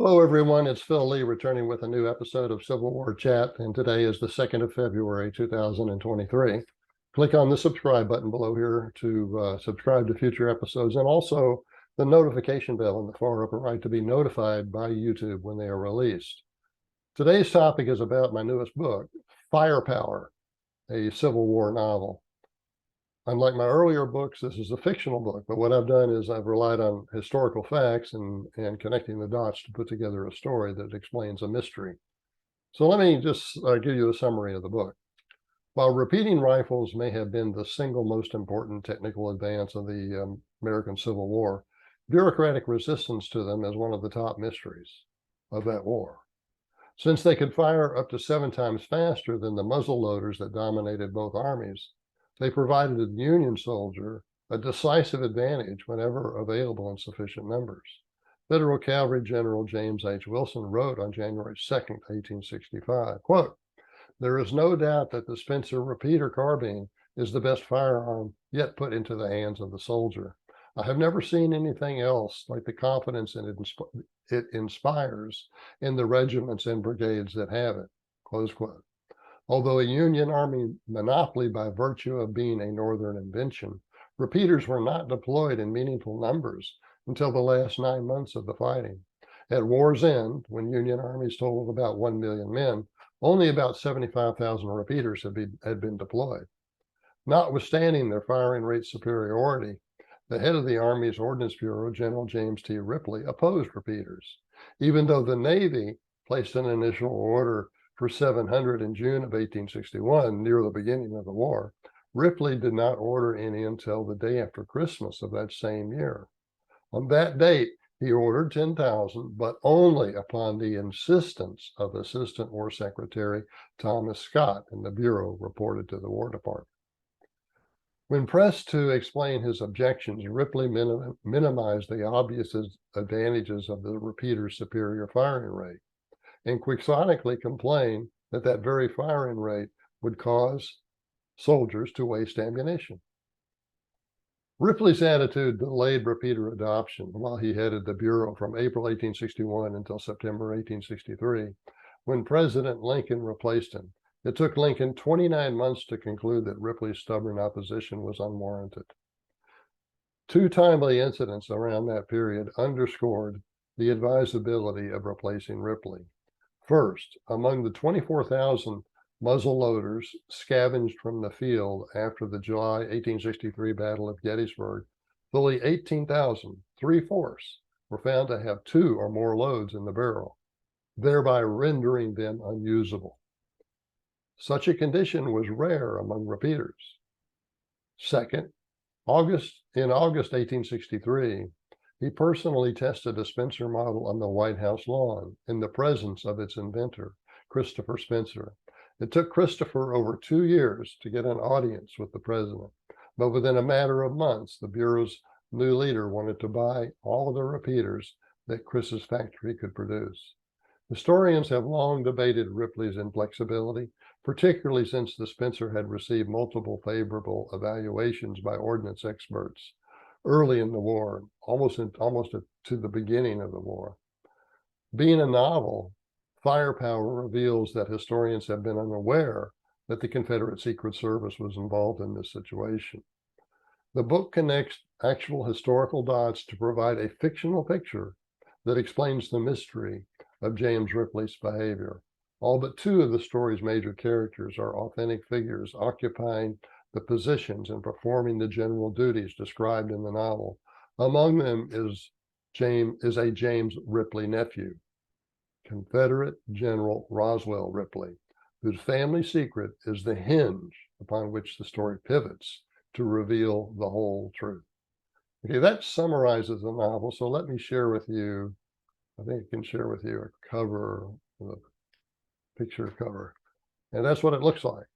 Hello, everyone. It's Phil Lee returning with a new episode of Civil War Chat, and today is the 2nd of February, 2023. Click on the subscribe button below here to subscribe to future episodes, and also the notification bell in the far upper right to be notified by YouTube when they are released. Today's topic is about my newest book, Firepower, a Civil War novel. Unlike my earlier books, this is a fictional book, but what I've done is I've relied on historical facts and connecting the dots to put together a story that explains a mystery. So let me just give you a summary of the book. While repeating rifles may have been the single most important technical advance of the American Civil War, bureaucratic resistance to them is one of the top mysteries of that war. Since they could fire up to 7 times faster than the muzzleloaders that dominated both armies, they provided the Union soldier a decisive advantage whenever available in sufficient numbers. Federal Cavalry General James H. Wilson wrote on January 2nd, 1865, quote, "There is no doubt that the Spencer repeater carbine is the best firearm yet put into the hands of the soldier. I have never seen anything else like the confidence it inspires in the regiments and brigades that have it," close quote. Although a Union Army monopoly by virtue of being a Northern invention, repeaters were not deployed in meaningful numbers until the last 9 months of the fighting. At war's end, when Union armies totaled about 1 million men, only about 75,000 repeaters had been deployed. Notwithstanding their firing rate superiority, the head of the Army's Ordnance Bureau, General James T. Ripley, opposed repeaters. Even though the Navy placed an initial order for 700 in June of 1861, near the beginning of the war, Ripley did not order any until the day after Christmas of that same year. On that date, he ordered 10,000, but only upon the insistence of Assistant War Secretary Thomas Scott, and the Bureau reported to the War Department. When pressed to explain his objections, Ripley minimized the obvious advantages of the repeater's superior firing rate, and quixotically complained that that very firing rate would cause soldiers to waste ammunition. Ripley's attitude delayed repeater adoption while he headed the Bureau from April 1861 until September 1863, when President Lincoln replaced him. It took Lincoln 29 months to conclude that Ripley's stubborn opposition was unwarranted. 2 timely incidents around that period underscored the advisability of replacing Ripley. First, among the 24,000 muzzleloaders scavenged from the field after the July 1863 Battle of Gettysburg, fully 18,000, 3/4, were found to have 2 or more loads in the barrel, thereby rendering them unusable. Such a condition was rare among repeaters. Second, in August 1863, he personally tested a Spencer model on the White House lawn in the presence of its inventor, Christopher Spencer. It took Christopher over 2 years to get an audience with the president, but within a matter of months, the Bureau's new leader wanted to buy all of the repeaters that Chris's factory could produce. Historians have long debated Ripley's inflexibility, particularly since the Spencer had received multiple favorable evaluations by ordnance experts early in the war, almost to the beginning of the war. Being a novel, Firepower reveals that historians have been unaware that the Confederate Secret Service was involved in this situation. The book connects actual historical dots to provide a fictional picture that explains the mystery of James Ripley's behavior. All but 2 of the story's major characters are authentic figures occupying the positions and performing the general duties described in the novel. Among them is a James Ripley nephew, Confederate General Roswell Ripley, whose family secret is the hinge upon which the story pivots to reveal the whole truth. Okay, that summarizes the novel. So let me share with you, I think I can share with you a cover, the picture cover, and that's what it looks like.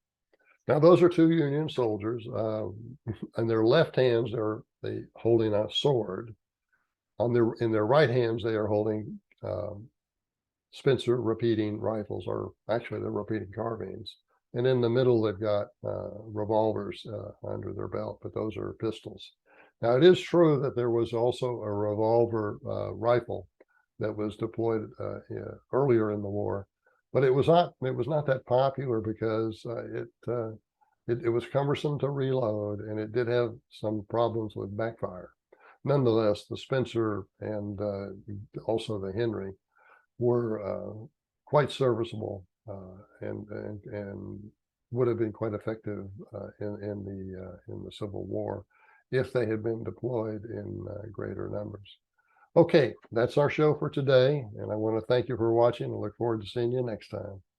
Now, those are 2 Union soldiers. In their left hands, they're holding a sword. In their right hands, they are holding Spencer repeating rifles, or actually they're repeating carbines. And in the middle, they've got revolvers under their belt, but those are pistols. Now, it is true that there was also a revolver rifle that was deployed earlier in the war, but it was not that popular because it was cumbersome to reload, and it did have some problems with backfire. Nonetheless, the Spencer and also the Henry were quite serviceable and would have been quite effective in the Civil War if they had been deployed in greater numbers. Okay, that's our show for today, and I want to thank you for watching and look forward to seeing you next time.